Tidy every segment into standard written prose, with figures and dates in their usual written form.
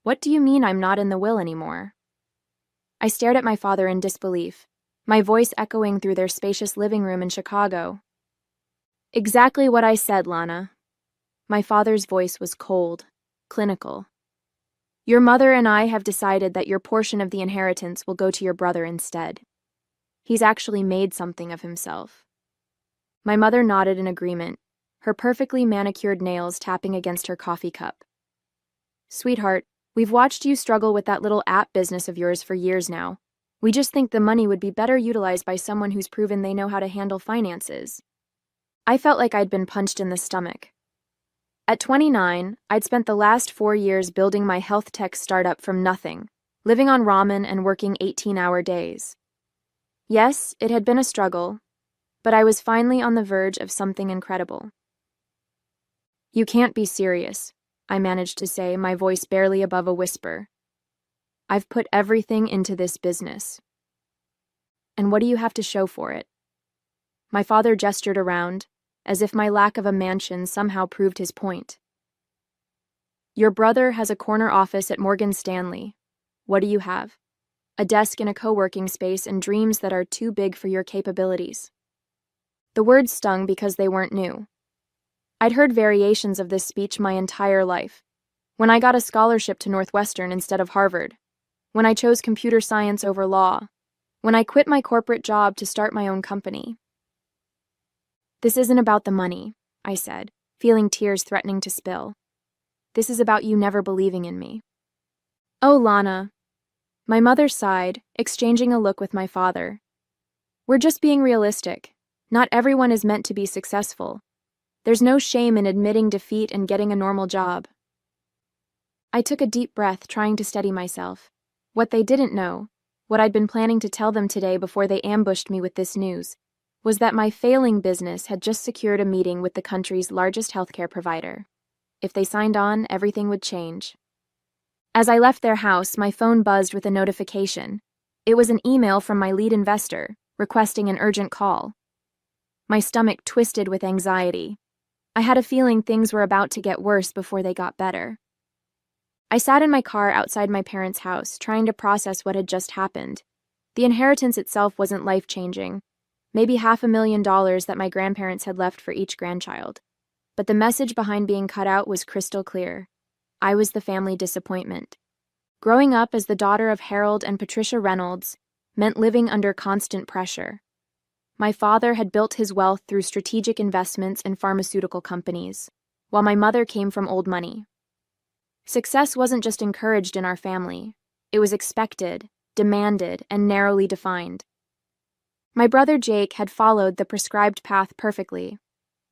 What do you mean I'm not in the will anymore? I stared at my father in disbelief, my voice echoing through their spacious living room in Chicago. Exactly what I said, Lana. My father's voice was cold, clinical. Your mother and I have decided that your portion of the inheritance will go to your brother instead. He's actually made something of himself. My mother nodded in agreement, her perfectly manicured nails tapping against her coffee cup. Sweetheart, we've watched you struggle with that little app business of yours for years now. We just think the money would be better utilized by someone who's proven they know how to handle finances. I felt like I'd been punched in the stomach. At 29, I'd spent the last 4 years building my health tech startup from nothing, living on ramen and working 18-hour days. Yes, it had been a struggle, but I was finally on the verge of something incredible. You can't be serious, I managed to say, my voice barely above a whisper. I've put everything into this business. And what do you have to show for it? My father gestured around, as if my lack of a mansion somehow proved his point. Your brother has a corner office at Morgan Stanley. What do you have? A desk in a co-working space and dreams that are too big for your capabilities. The words stung because they weren't new. I'd heard variations of this speech my entire life. When I got a scholarship to Northwestern instead of Harvard. When I chose computer science over law. When I quit my corporate job to start my own company. This isn't about the money, I said, feeling tears threatening to spill. This is about you never believing in me. Oh, Lana. My mother sighed, exchanging a look with my father. We're just being realistic. Not everyone is meant to be successful. There's no shame in admitting defeat and getting a normal job. I took a deep breath, trying to steady myself. What they didn't know, what I'd been planning to tell them today before they ambushed me with this news, was that my failing business had just secured a meeting with the country's largest healthcare provider. If they signed on, everything would change. As I left their house, my phone buzzed with a notification. It was an email from my lead investor, requesting an urgent call. My stomach twisted with anxiety. I had a feeling things were about to get worse before they got better. I sat in my car outside my parents' house, trying to process what had just happened. The inheritance itself wasn't life-changing, maybe $500,000 that my grandparents had left for each grandchild. But the message behind being cut out was crystal clear. I was the family disappointment. Growing up as the daughter of Harold and Patricia Reynolds meant living under constant pressure. My father had built his wealth through strategic investments in pharmaceutical companies, while my mother came from old money. Success wasn't just encouraged in our family. It was expected, demanded, and narrowly defined. My brother Jake had followed the prescribed path perfectly.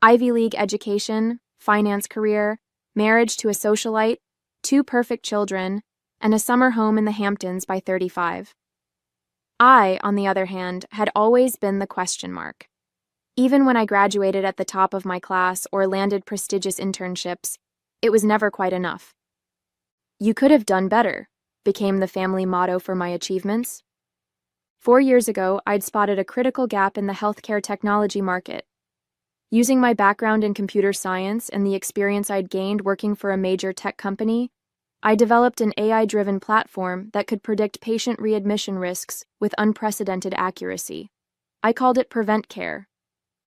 Ivy League education, finance career, marriage to a socialite, 2 perfect children, and a summer home in the Hamptons by 35. I, on the other hand, had always been the question mark. Even when I graduated at the top of my class or landed prestigious internships, it was never quite enough. You could have done better, became the family motto for my achievements. 4 years ago, I'd spotted a critical gap in the healthcare technology market. Using my background in computer science and the experience I'd gained working for a major tech company, I developed an AI-driven platform that could predict patient readmission risks with unprecedented accuracy. I called it Prevent Care.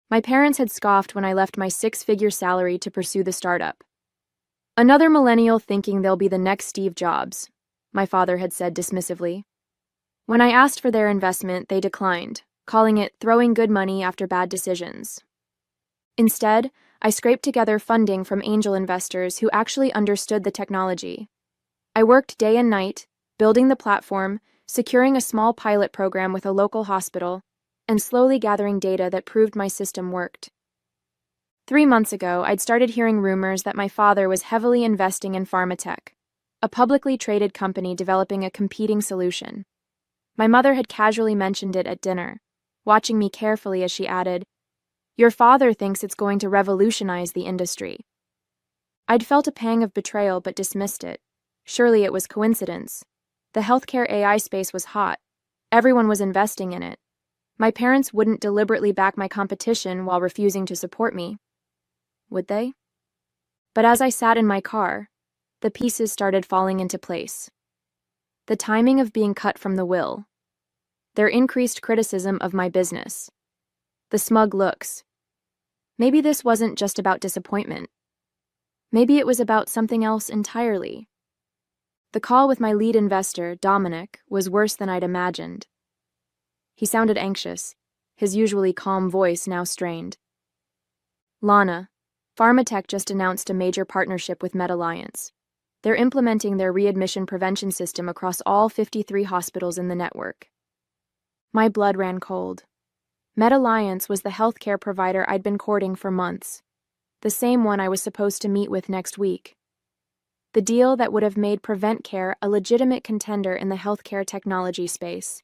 My parents had scoffed when I left my 6-figure salary to pursue the startup. Another millennial thinking they'll be the next Steve Jobs, my father had said dismissively. When I asked for their investment, they declined, calling it throwing good money after bad decisions. Instead, I scraped together funding from angel investors who actually understood the technology. I worked day and night, building the platform, securing a small pilot program with a local hospital, and slowly gathering data that proved my system worked. 3 months ago, I'd started hearing rumors that my father was heavily investing in pharmatech, a publicly traded company developing a competing solution. My mother had casually mentioned it at dinner, watching me carefully as she added, "Your father thinks it's going to revolutionize the industry." I'd felt a pang of betrayal but dismissed it. Surely it was coincidence. The healthcare AI space was hot. Everyone was investing in it. My parents wouldn't deliberately back my competition while refusing to support me. Would they? But as I sat in my car, the pieces started falling into place. The timing of being cut from the will. Their increased criticism of my business. The smug looks. Maybe this wasn't just about disappointment. Maybe it was about something else entirely. The call with my lead investor, Dominic, was worse than I'd imagined. He sounded anxious, his usually calm voice now strained. Lana, Pharmatech just announced a major partnership with MedAlliance. They're implementing their readmission prevention system across all 53 hospitals in the network. My blood ran cold. MedAlliance was the healthcare provider I'd been courting for months, the same one I was supposed to meet with next week. The deal that would have made Prevent Care a legitimate contender in the healthcare technology space.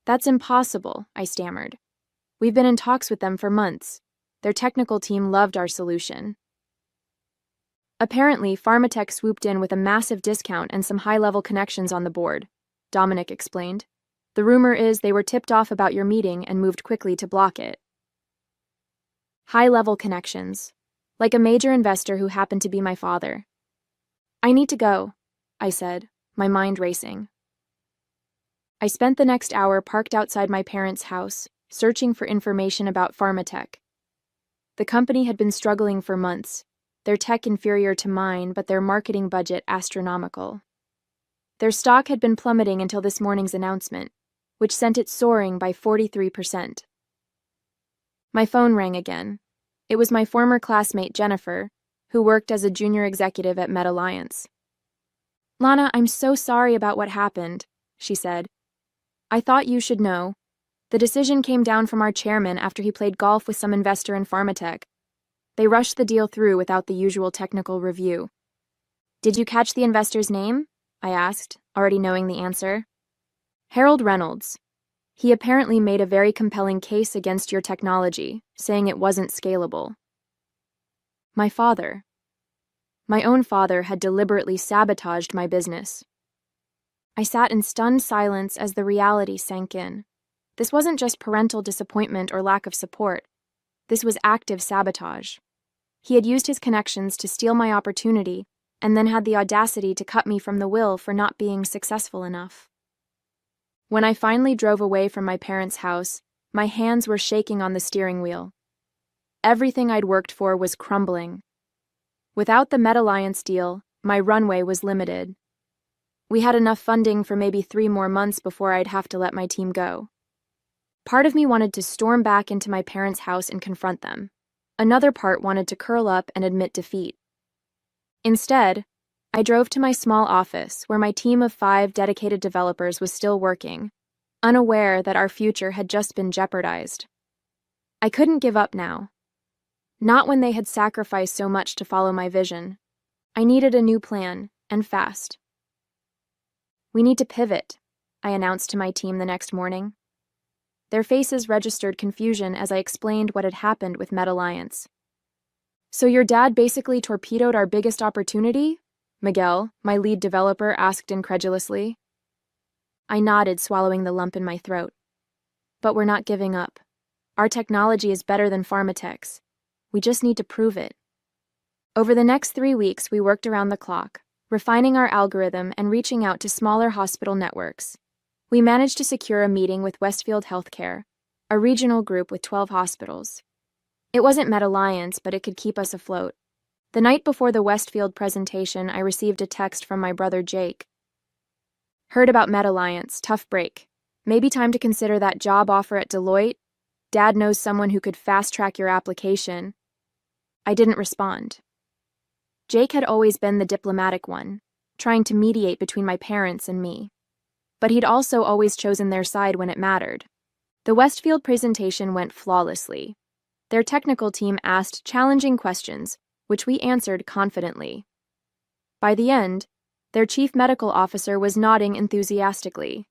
That's impossible, I stammered. We've been in talks with them for months. Their technical team loved our solution. Apparently, Pharmatech swooped in with a massive discount and some high-level connections on the board, Dominic explained. The rumor is they were tipped off about your meeting and moved quickly to block it. High-level connections, like a major investor who happened to be my father. I need to go, I said, my mind racing. I spent the next hour parked outside my parents' house, searching for information about Pharmatech. The company had been struggling for months, their tech inferior to mine, but their marketing budget astronomical. Their stock had been plummeting until this morning's announcement, which sent it soaring by 43%. My phone rang again. It was my former classmate, Jennifer, who worked as a junior executive at MedAlliance. Lana, I'm so sorry about what happened, she said. I thought you should know. The decision came down from our chairman after he played golf with some investor in Pharmatech. They rushed the deal through without the usual technical review. Did you catch the investor's name? I asked, already knowing the answer. Harold Reynolds. He apparently made a very compelling case against your technology, saying it wasn't scalable. My father. My own father had deliberately sabotaged my business. I sat in stunned silence as the reality sank in. This wasn't just parental disappointment or lack of support. This was active sabotage. He had used his connections to steal my opportunity and then had the audacity to cut me from the will for not being successful enough. When I finally drove away from my parents' house, my hands were shaking on the steering wheel. Everything I'd worked for was crumbling. Without the MedAlliance deal, my runway was limited. We had enough funding for maybe 3 more months before I'd have to let my team go. Part of me wanted to storm back into my parents' house and confront them. Another part wanted to curl up and admit defeat. Instead, I drove to my small office where my team of 5 dedicated developers was still working, unaware that our future had just been jeopardized. I couldn't give up now. Not when they had sacrificed so much to follow my vision. I needed a new plan, and fast. We need to pivot, I announced to my team the next morning. Their faces registered confusion as I explained what had happened with MedAlliance. So your dad basically torpedoed our biggest opportunity? Miguel, my lead developer, asked incredulously. I nodded, swallowing the lump in my throat. But we're not giving up. Our technology is better than Pharmatech's. We just need to prove it. Over the next 3 weeks, we worked around the clock, refining our algorithm and reaching out to smaller hospital networks. We managed to secure a meeting with Westfield Healthcare, a regional group with 12 hospitals. It wasn't MedAlliance, but it could keep us afloat. The night before the Westfield presentation, I received a text from my brother Jake. Heard about MedAlliance, tough break. Maybe time to consider that job offer at Deloitte? Dad knows someone who could fast-track your application. I didn't respond. Jake had always been the diplomatic one, trying to mediate between my parents and me. But he'd also always chosen their side when it mattered. The Westfield presentation went flawlessly. Their technical team asked challenging questions, which we answered confidently. By the end, their chief medical officer was nodding enthusiastically.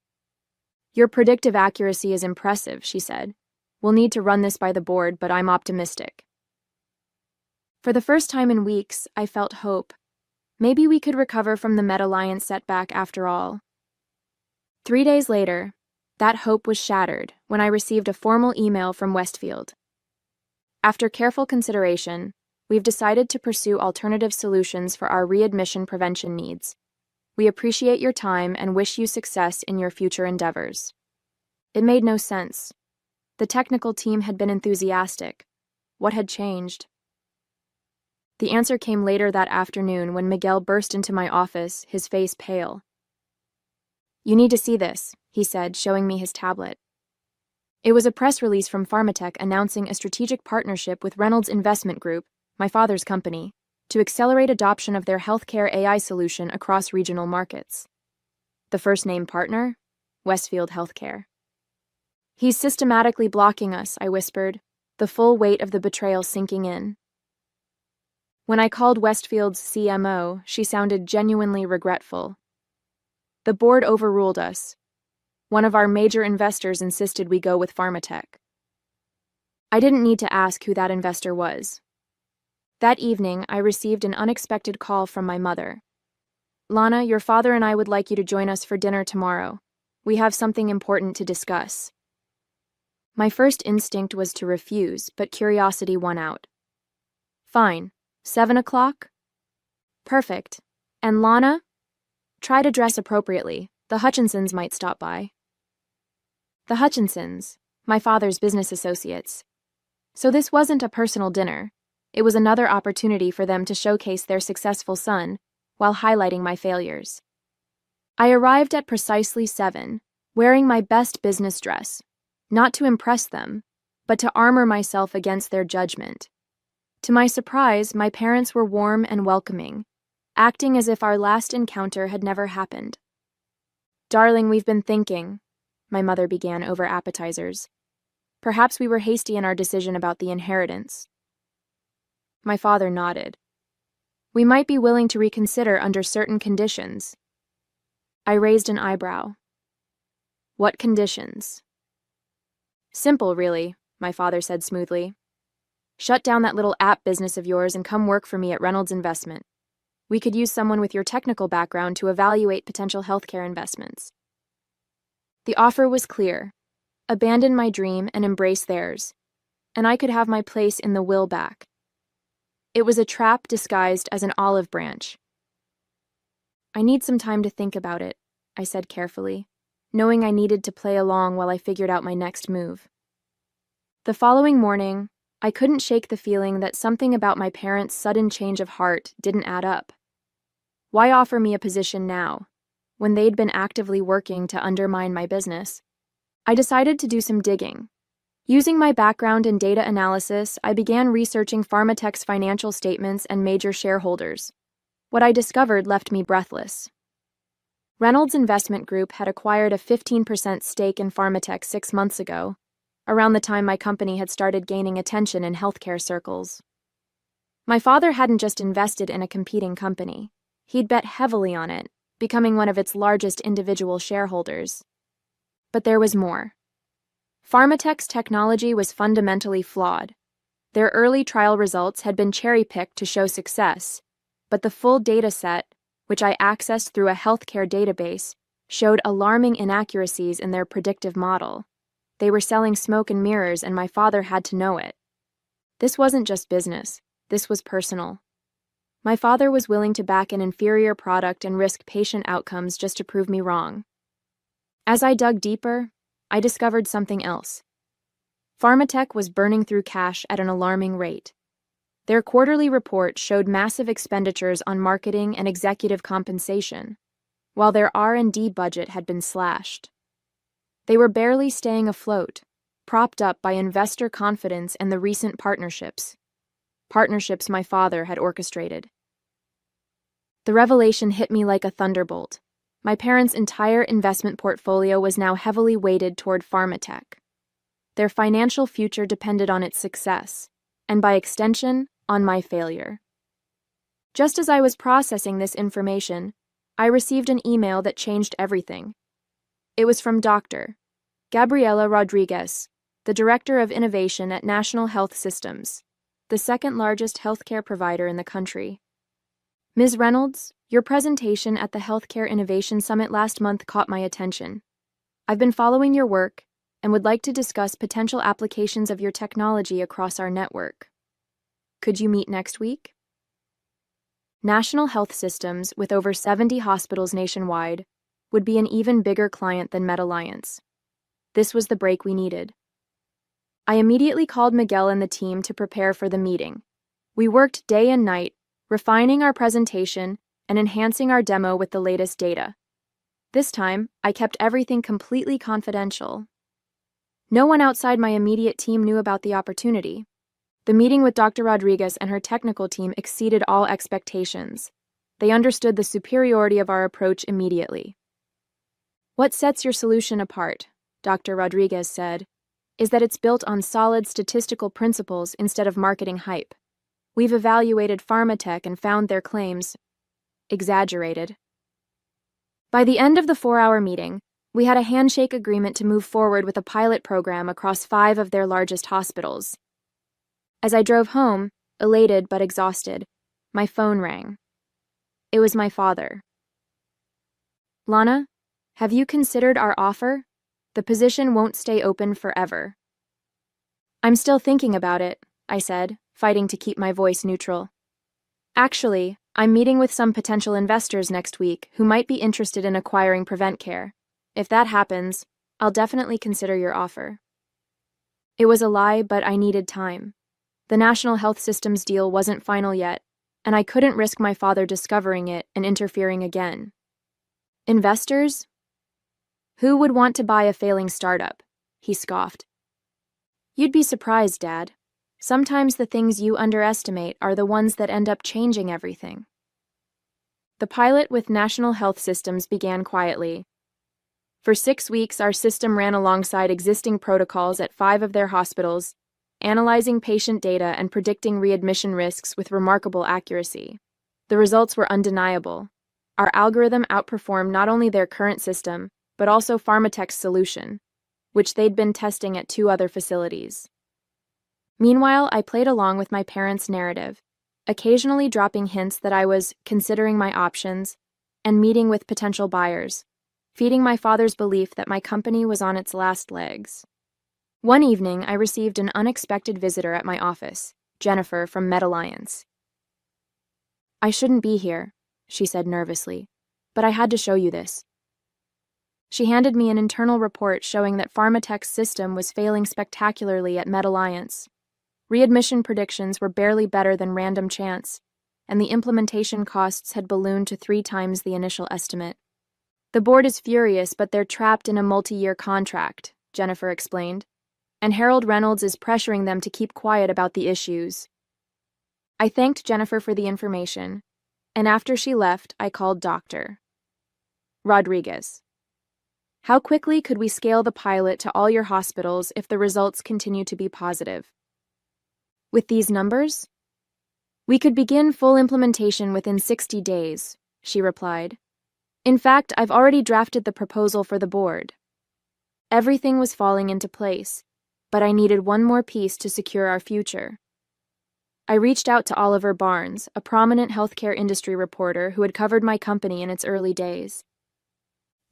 Your predictive accuracy is impressive, she said. We'll need to run this by the board, but I'm optimistic. For the first time in weeks, I felt hope. Maybe we could recover from the MedAlliance setback after all. 3 days later, that hope was shattered when I received a formal email from Westfield. After careful consideration, we've decided to pursue alternative solutions for our readmission prevention needs. We appreciate your time and wish you success in your future endeavors." It made no sense. The technical team had been enthusiastic. What had changed? The answer came later that afternoon when Miguel burst into my office, his face pale. "You need to see this," he said, showing me his tablet. It was a press release from Pharmatech announcing a strategic partnership with Reynolds Investment Group, my father's company, to accelerate adoption of their healthcare AI solution across regional markets. The first-name partner? Westfield Healthcare. "He's systematically blocking us," I whispered, the full weight of the betrayal sinking in. When I called Westfield's CMO, she sounded genuinely regretful. "The board overruled us. One of our major investors insisted we go with Pharmatech." I didn't need to ask who that investor was. That evening, I received an unexpected call from my mother. "Lana, your father and I would like you to join us for dinner tomorrow. We have something important to discuss." My first instinct was to refuse, but curiosity won out. "Fine. 7 o'clock? Perfect. And Lana? Try to dress appropriately. The Hutchinsons might stop by." The Hutchinsons, my father's business associates. So this wasn't a personal dinner. It was another opportunity for them to showcase their successful son while highlighting my failures. I arrived at precisely 7, wearing my best business dress, not to impress them, but to armor myself against their judgment. To my surprise, my parents were warm and welcoming, acting as if our last encounter had never happened. "Darling, we've been thinking," my mother began over appetizers. "Perhaps we were hasty in our decision about the inheritance." My father nodded. "We might be willing to reconsider under certain conditions." I raised an eyebrow. "What conditions?" "Simple, really," my father said smoothly. "Shut down that little app business of yours and come work for me at Reynolds Investment. We could use someone with your technical background to evaluate potential healthcare investments." The offer was clear. Abandon my dream and embrace theirs, and I could have my place in the will back. It was a trap disguised as an olive branch. "I need some time to think about it," I said carefully, knowing I needed to play along while I figured out my next move. The following morning, I couldn't shake the feeling that something about my parents' sudden change of heart didn't add up. Why offer me a position now, when they'd been actively working to undermine my business? I decided to do some digging. Using my background in data analysis, I began researching Pharmatech's financial statements and major shareholders. What I discovered left me breathless. Reynolds Investment Group had acquired a 15% stake in Pharmatech 6 months ago, around the time my company had started gaining attention in healthcare circles. My father hadn't just invested in a competing company. He'd bet heavily on it, becoming one of its largest individual shareholders. But there was more. Pharmatech's technology was fundamentally flawed. Their early trial results had been cherry-picked to show success, but the full data set, which I accessed through a healthcare database, showed alarming inaccuracies in their predictive model. They were selling smoke and mirrors, and my father had to know it. This wasn't just business. This was personal. My father was willing to back an inferior product and risk patient outcomes just to prove me wrong. As I dug deeper, I discovered something else. Pharmatech was burning through cash at an alarming rate. Their quarterly report showed massive expenditures on marketing and executive compensation, while their R&D budget had been slashed. They were barely staying afloat, propped up by investor confidence and the recent partnerships my father had orchestrated. The revelation hit me like a thunderbolt. My parents' entire investment portfolio was now heavily weighted toward Pharmatech. Their financial future depended on its success, and by extension, on my failure. Just as I was processing this information, I received an email that changed everything. It was from Dr. Gabriela Rodriguez, the Director of Innovation at National Health Systems, the second-largest healthcare provider in the country. "Ms. Reynolds, your presentation at the Healthcare Innovation Summit last month caught my attention. I've been following your work and would like to discuss potential applications of your technology across our network." Could you meet next week? National Health Systems, with over 70 hospitals nationwide, would be an even bigger client than MedAlliance. This was the break we needed. I immediately called Miguel and the team to prepare for the meeting. We worked day and night, refining our presentation and enhancing our demo with the latest data. This time, I kept everything completely confidential. No one outside my immediate team knew about the opportunity. The meeting with Dr. Rodriguez and her technical team exceeded all expectations. They understood the superiority of our approach immediately. What sets your solution apart, Dr. Rodriguez said, is that it's built on solid statistical principles instead of marketing hype. We've evaluated pharmatech and found their claims exaggerated. By the end of the 4-hour meeting, we had a handshake agreement to move forward with a pilot program across 5 of their largest hospitals. As I drove home, elated but exhausted, my phone rang. It was my father. Lana, have you considered our offer? The position won't stay open forever. I'm still thinking about it, I said, fighting to keep my voice neutral. Actually, I'm meeting with some potential investors next week who might be interested in acquiring PreventCare. If that happens, I'll definitely consider your offer. It was a lie, but I needed time. The National Health Systems deal wasn't final yet, and I couldn't risk my father discovering it and interfering again. Investors? Who would want to buy a failing startup? He scoffed. You'd be surprised, Dad. Sometimes the things you underestimate are the ones that end up changing everything. The pilot with National Health Systems began quietly. For 6 weeks, our system ran alongside existing protocols at 5 of their hospitals, analyzing patient data and predicting readmission risks with remarkable accuracy. The results were undeniable. Our algorithm outperformed not only their current system, but also Pharmatech's solution, which they'd been testing at 2 other facilities. Meanwhile, I played along with my parents' narrative, occasionally dropping hints that I was considering my options and meeting with potential buyers, feeding my father's belief that my company was on its last legs. One evening, I received an unexpected visitor at my office, Jennifer from MedAlliance. I shouldn't be here, she said nervously, but I had to show you this. She handed me an internal report showing that Pharmatech's system was failing spectacularly at MedAlliance. Readmission predictions were barely better than random chance, and the implementation costs had ballooned to 3 times the initial estimate. The board is furious, but they're trapped in a multi-year contract, Jennifer explained, and Harold Reynolds is pressuring them to keep quiet about the issues. I thanked Jennifer for the information, and after she left, I called Dr. Rodriguez. How quickly could we scale the pilot to all your hospitals if the results continue to be positive? With these numbers? We could begin full implementation within 60 days, she replied. In fact, I've already drafted the proposal for the board. Everything was falling into place, but I needed one more piece to secure our future. I reached out to Oliver Barnes, a prominent healthcare industry reporter who had covered my company in its early days.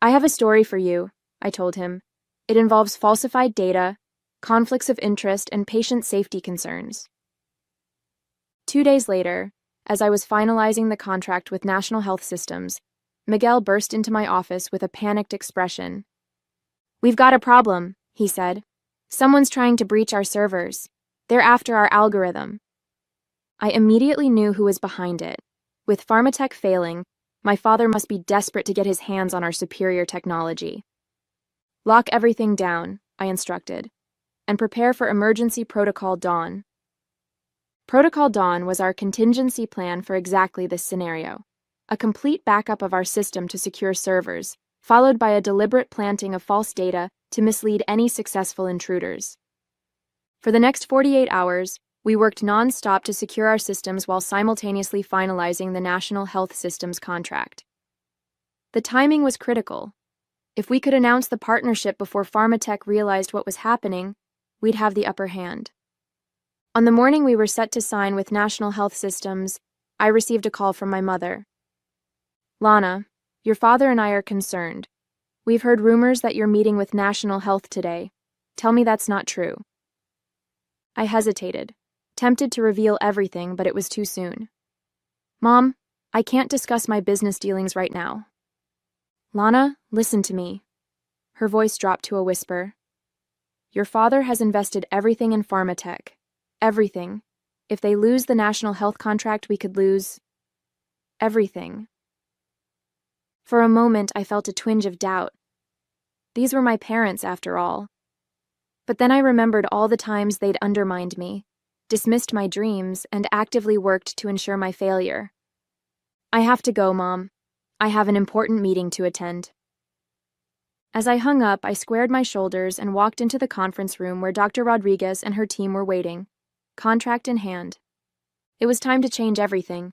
I have a story for you, I told him. It involves falsified data, conflicts of interest, and patient safety concerns. 2 days later, as I was finalizing the contract with National Health Systems, Miguel burst into my office with a panicked expression. We've got a problem, he said. Someone's trying to breach our servers. They're after our algorithm. I immediately knew who was behind it. With Pharmatech failing, my father must be desperate to get his hands on our superior technology. Lock everything down, I instructed, and prepare for Emergency Protocol Dawn. Protocol Dawn was our contingency plan for exactly this scenario, a complete backup of our system to secure servers, followed by a deliberate planting of false data to mislead any successful intruders. For the next 48 hours, we worked non-stop to secure our systems while simultaneously finalizing the National Health Systems contract. The timing was critical. If we could announce the partnership before Pharmatech realized what was happening, we'd have the upper hand. On the morning we were set to sign with National Health Systems, I received a call from my mother. Lana, your father and I are concerned. We've heard rumors that you're meeting with National Health today. Tell me that's not true. I hesitated, tempted to reveal everything, but it was too soon. Mom, I can't discuss my business dealings right now. Lana, listen to me. Her voice dropped to a whisper. Your father has invested everything in pharmatech. Everything. If they lose the national health contract, we could lose everything. For a moment, I felt a twinge of doubt. These were my parents, after all. But then I remembered all the times they'd undermined me, dismissed my dreams, and actively worked to ensure my failure. I have to go, Mom. I have an important meeting to attend. As I hung up, I squared my shoulders and walked into the conference room where Dr. Rodriguez and her team were waiting, contract in hand. It was time to change everything.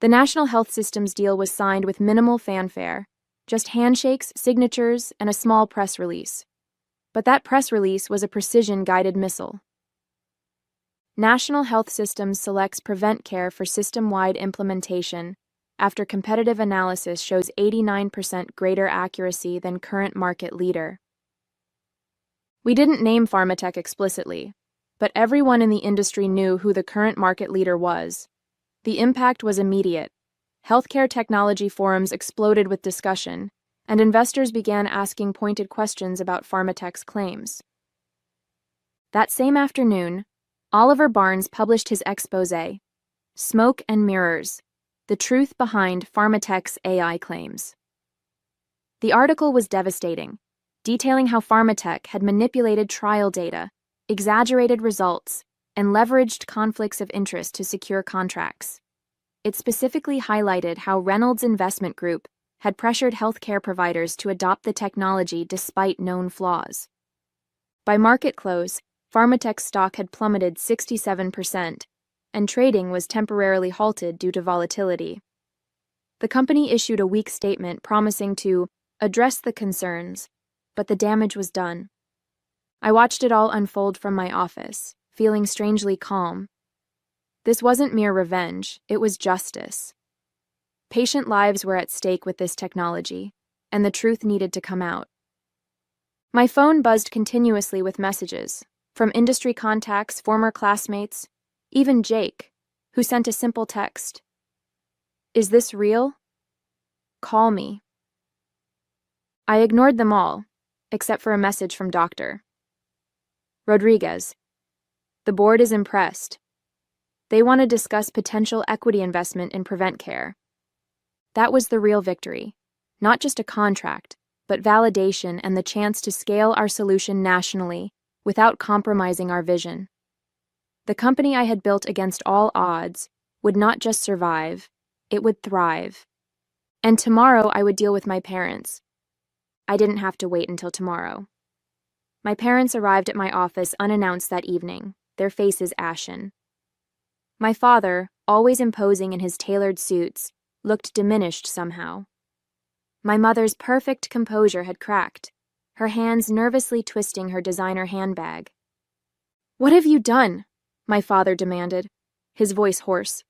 The National Health Systems deal was signed with minimal fanfare, just handshakes, signatures, and a small press release. But that press release was a precision-guided missile. National Health Systems selects Prevent Care for system-wide implementation after competitive analysis shows 89% greater accuracy than current market leader. We didn't name Pharmatech explicitly, but everyone in the industry knew who the current market leader was. The impact was immediate. Healthcare technology forums exploded with discussion, and investors began asking pointed questions about Pharmatech's claims. That same afternoon, Oliver Barnes published his exposé, Smoke and Mirrors: The Truth Behind Pharmatech's AI Claims. The article was devastating, detailing how Pharmatech had manipulated trial data, exaggerated results, and leveraged conflicts of interest to secure contracts. It specifically highlighted how Reynolds Investment Group had pressured healthcare providers to adopt the technology despite known flaws. By market close, Pharmatech's stock had plummeted 67%, and trading was temporarily halted due to volatility. The company issued a weak statement promising to address the concerns, but the damage was done. I watched it all unfold from my office, feeling strangely calm. This wasn't mere revenge, it was justice. Patient lives were at stake with this technology, and the truth needed to come out. My phone buzzed continuously with messages, from industry contacts, former classmates, even Jake, who sent a simple text. Is this real? Call me. I ignored them all, except for a message from Dr. Rodriguez. The board is impressed. They want to discuss potential equity investment in Prevent Care. That was the real victory, not just a contract, but validation and the chance to scale our solution nationally without compromising our vision. The company I had built against all odds would not just survive, it would thrive. And tomorrow I would deal with my parents. I didn't have to wait until tomorrow. My parents arrived at my office unannounced that evening, their faces ashen. My father, always imposing in his tailored suits, looked diminished somehow. My mother's perfect composure had cracked, her hands nervously twisting her designer handbag. "What have you done?" my father demanded, his voice hoarse.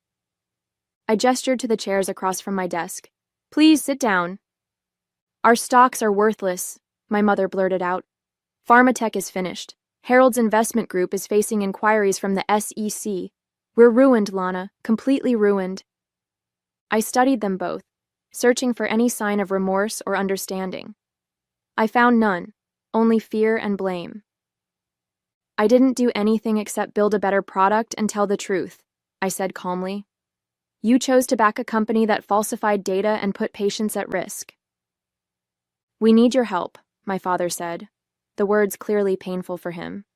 I gestured to the chairs across from my desk. "Please sit down." "Our stocks are worthless," my mother blurted out. "Pharmatech is finished. Harold's Investment Group is facing inquiries from the SEC. We're ruined, Lana, completely ruined." I studied them both, searching for any sign of remorse or understanding. I found none, only fear and blame. "I didn't do anything except build a better product and tell the truth," I said calmly. "You chose to back a company that falsified data and put patients at risk." "We need your help," my father said, the words clearly painful for him.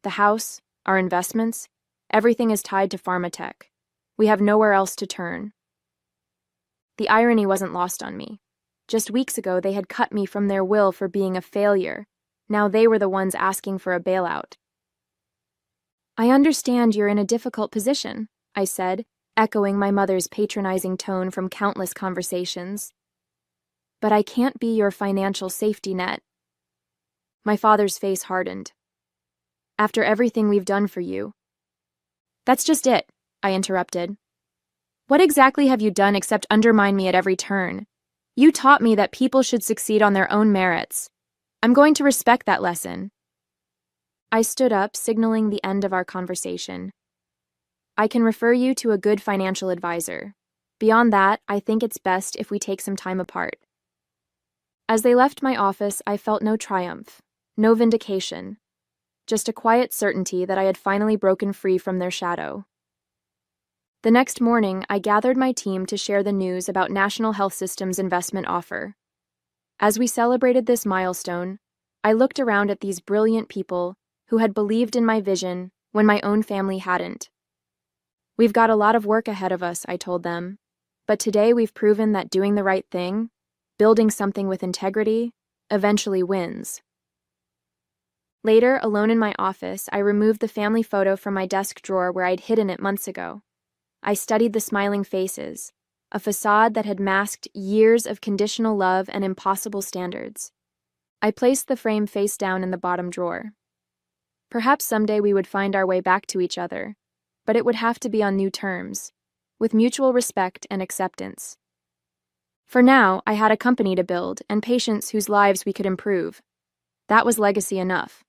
"The house, our investments, everything is tied to Pharmatech. We have nowhere else to turn." The irony wasn't lost on me. Just weeks ago, they had cut me from their will for being a failure. Now they were the ones asking for a bailout. "I understand you're in a difficult position," I said, echoing my mother's patronizing tone from countless conversations. "But I can't be your financial safety net." My father's face hardened. "After everything we've done for you." "That's just it," I interrupted. "What exactly have you done except undermine me at every turn? You taught me that people should succeed on their own merits. I'm going to respect that lesson." I stood up, signaling the end of our conversation. I can refer you to a good financial advisor. Beyond that, I think it's best if we take some time apart." As they left my office, I felt no triumph, no vindication, just a quiet certainty that I had finally broken free from their shadow. The next morning, I gathered my team to share the news about National Health System's investment offer. As we celebrated this milestone, I looked around at these brilliant people who had believed in my vision when my own family hadn't. "We've got a lot of work ahead of us," I told them, "but today we've proven that doing the right thing, building something with integrity, eventually wins." Later, alone in my office, I removed the family photo from my desk drawer where I'd hidden it months ago. I studied the smiling faces, a facade that had masked years of conditional love and impossible standards. I placed the frame face down in the bottom drawer. Perhaps someday we would find our way back to each other, but it would have to be on new terms, with mutual respect and acceptance. For now, I had a company to build and patients whose lives we could improve. That was legacy enough.